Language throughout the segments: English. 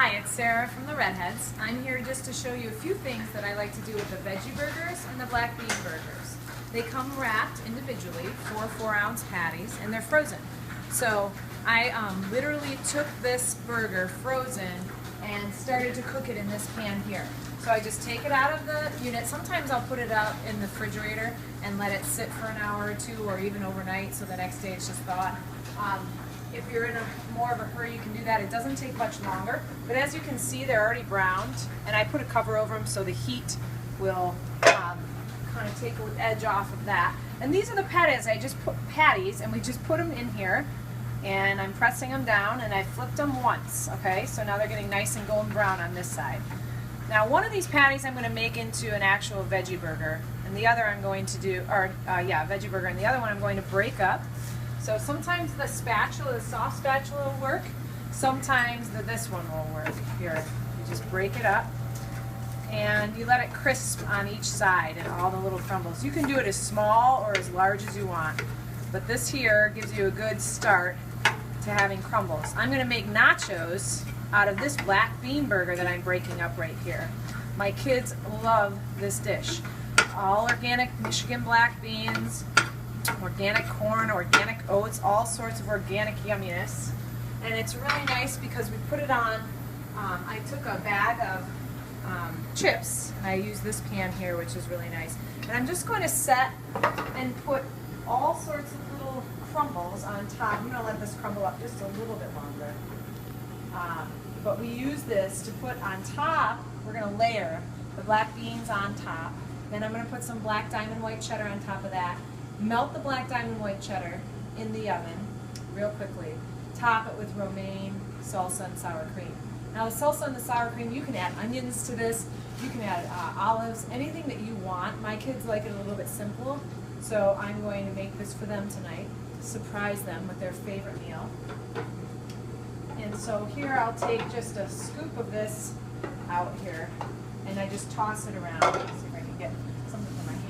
Hi, it's Sarah from the Redheads. I'm here just to show you a few things that I like to do with the veggie burgers and the black bean burgers. They come wrapped individually, 4 4-ounce patties, and they're frozen. So I literally took this burger frozen and started to cook it in this pan here. So I just take it out of the unit. Sometimes I'll put it out in the refrigerator and let it sit for an hour or two, or even overnight, so the next day it's just thawed. If you're in more of a hurry, you can do that. It doesn't take much longer. But as you can see, they're already browned, and I put a cover over them so the heat will kind of take the edge off of that. And these are the patties. I just put patties, and we just put them in here, and I'm pressing them down, and I flipped them once. Okay, so now they're getting nice and golden brown on this side. Now, one of these patties I'm going to make into an actual veggie burger, and the other I'm going to do, veggie burger, and the other one I'm going to break up. So sometimes the spatula, the soft spatula will work. Sometimes this one will work. Here, you just break it up and you let it crisp on each side and all the little crumbles. You can do it as small or as large as you want, but this here gives you a good start to having crumbles. I'm going to make nachos out of this black bean burger that I'm breaking up right here. My kids love this dish. All organic Michigan black beans, organic corn, organic oats, all sorts of organic yumminess. And it's really nice because we put it on, I took a bag of chips, and I use this pan here, which is really nice. And I'm just going to set and put all sorts of little crumbles on top. I'm going to let this crumble up just a little bit longer. But we use this to put on top. We're going to layer the black beans on top. Then I'm going to put some black diamond white cheddar on top of that. Melt the black diamond white cheddar in the oven real quickly. Top it with romaine, salsa, and sour cream. Now the salsa and the sour cream, you can add onions to this. You can add olives, anything that you want. My kids like it a little bit simple, so I'm going to make this for them tonight. Surprise them with their favorite meal. And so here I'll take just a scoop of this out here, and I just toss it around. Let's see if I can get something in my hand.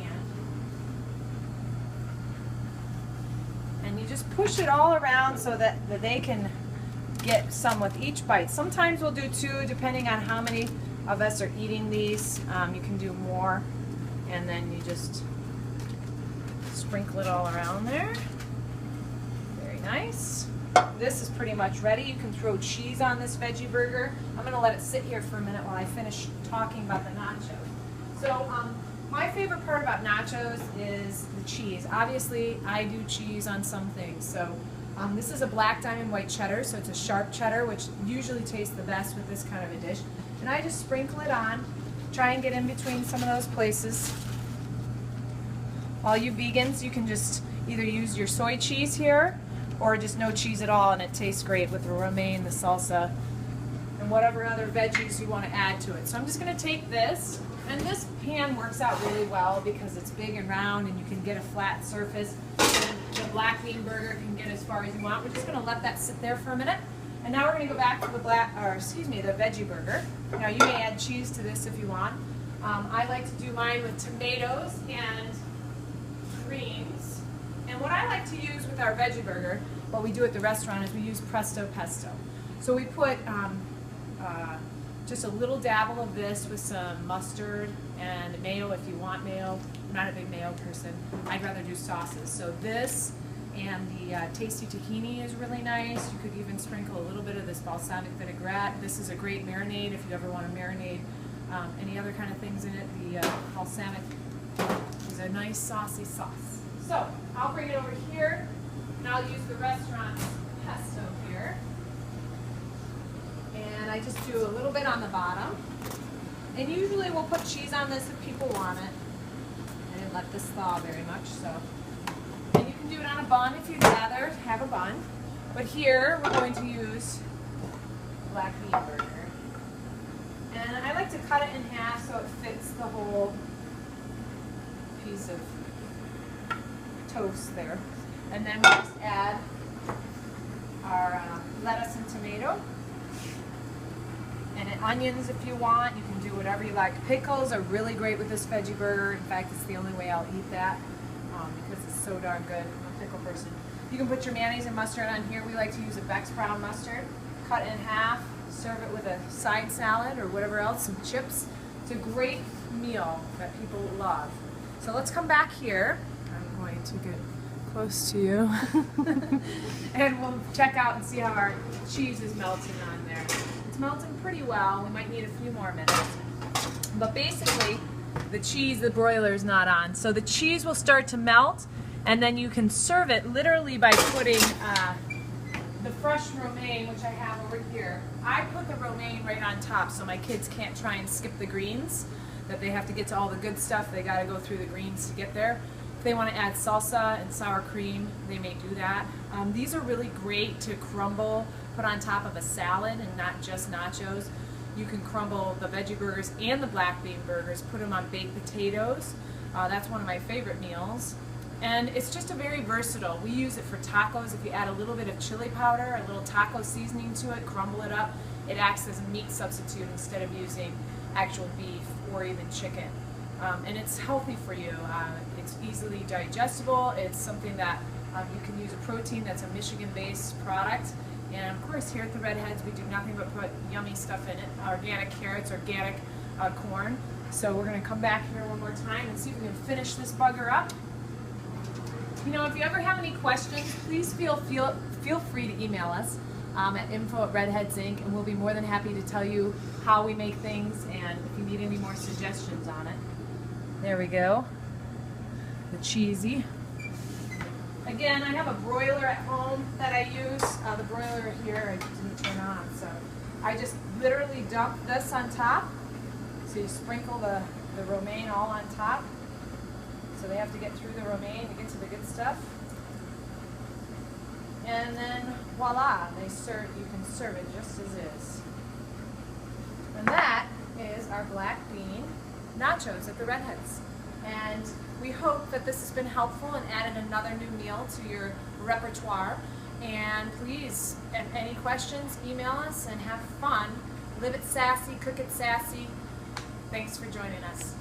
And you just push it all around so that they can get some with each bite. Sometimes we'll do 2, depending on how many of us are eating these. You can do more, and then you just sprinkle it all around there. Very nice. This is pretty much ready. You can throw cheese on this veggie burger. I'm going to let it sit here for a minute while I finish talking about the nachos. So my favorite part about nachos is the cheese. Obviously, I do cheese on some things. So this is a black diamond white cheddar, so it's a sharp cheddar, which usually tastes the best with this kind of a dish. And I just sprinkle it on, try and get in between some of those places. All you vegans, you can just either use your soy cheese here, or just no cheese at all, and it tastes great with the romaine, the salsa, and whatever other veggies you want to add to it. So I'm just going to take this, and this pan works out really well because it's big and round, and you can get a flat surface. And the black bean burger can get as far as you want. We're just going to let that sit there for a minute, and now we're going to go back to the the veggie burger. Now you may add cheese to this if you want. I like to do mine with tomatoes and greens. And what I like to use with our veggie burger, what we do at the restaurant, is we use presto pesto. So we put just a little dabble of this with some mustard and mayo if you want mayo. I'm not a big mayo person. I'd rather do sauces. So this and the tasty tahini is really nice. You could even sprinkle a little bit of this balsamic vinaigrette. This is a great marinade if you ever want to marinate any other kind of things in it. The balsamic is a nice saucy sauce. So I'll bring it over here, and I'll use the restaurant pesto here. And I just do a little bit on the bottom. And usually we'll put cheese on this if people want it. I didn't let this thaw very much, so. And you can do it on a bun if you'd rather have a bun. But here we're going to use black bean burger. And I like to cut it in half so it fits the whole piece of toast there. And then we'll just add our lettuce and tomato. And onions if you want. You can do whatever you like. Pickles are really great with this veggie burger. In fact, it's the only way I'll eat that because it's so darn good. I'm a pickle person. You can put your mayonnaise and mustard on here. We like to use a Beck's brown mustard. Cut in half, Serve it with a side salad or whatever else, some chips. It's a great meal that people love. So let's come back here. I'm going to get close to you. And we'll check out and see how our cheese is melting on there. It's melting pretty well. We might need a few more minutes. But basically, the cheese, the broiler is not on. So the cheese will start to melt, and then you can serve it literally by putting the fresh romaine, which I have over here. I put the romaine right on top so my kids can't try and skip the greens, that they have to get to all the good stuff. They got to go through the greens to get there. If they want to add salsa and sour cream, they may do that. These are really great to crumble, put on top of a salad and not just nachos. You can crumble the veggie burgers and the black bean burgers, put them on baked potatoes. That's one of my favorite meals. And it's just a very versatile. We use it for tacos. If you add a little bit of chili powder, a little taco seasoning to it, crumble it up, it acts as a meat substitute instead of using actual beef or even chicken. And it's healthy for you. It's easily digestible. It's something that you can use a protein that's a Michigan-based product. And of course, here at the Redheads, we do nothing but put yummy stuff in it. Organic carrots, organic corn. So we're gonna come back here one more time and see if we can finish this bugger up. You know, if you ever have any questions, please feel free to email us at info@Redheads Inc. and we'll be more than happy to tell you how we make things and if you need any more suggestions on it. There we go. The cheesy. Again, I have a broiler at home that I use. The broiler here I didn't turn on, so I just literally dump this on top. So you sprinkle the romaine all on top. So they have to get through the romaine to get to the good stuff. And then voila, you can serve it just as is. And that is our black bean nachos at the Redheads. And we hope that this has been helpful and added another new meal to your repertoire. And please, if any questions, email us and have fun. Live it sassy, cook it sassy. Thanks for joining us.